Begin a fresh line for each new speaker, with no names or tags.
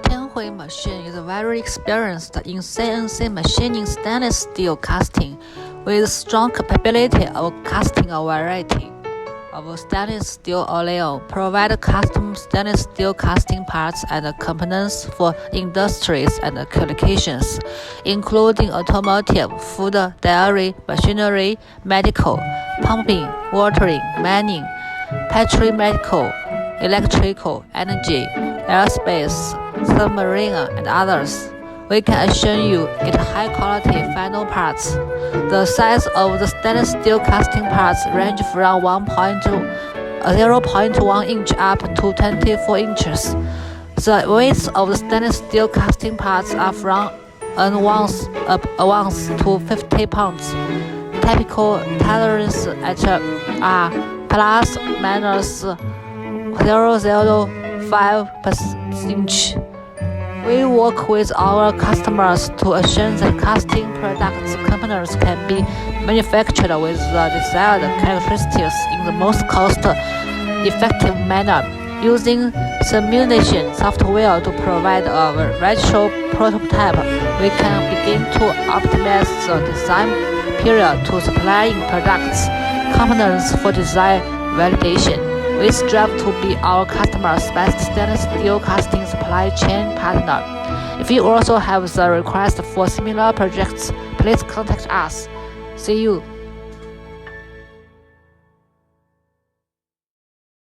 Tianhui machine is very experienced in CNC machining stainless steel casting, with strong capability of casting a variety of stainless steel alloy, provide custom stainless steel casting parts and components for industries and applications, including automotive, food, dairy, machinery, medical, pumping, watering, mining, petromedical, electrical, energy, aerospace, submarine, and others. We can assure you get high-quality final parts. The size of the stainless steel casting parts range from 0.1 inch up to 24 inches. The weights of the stainless steel casting parts are from an ounce to 50 pounds. Typical tolerances are plus minus 0.05 inch. We work with our customers to assure that casting products components can be manufactured with the desired characteristics in the most cost-effective manner, using simulation software to provide a virtual prototype. We can begin to optimize the design period to supplying products components for design validation. We strive to be our customers' best stainless steel casting supply chain partner. If you also have the request for similar projects, please contact us. See you.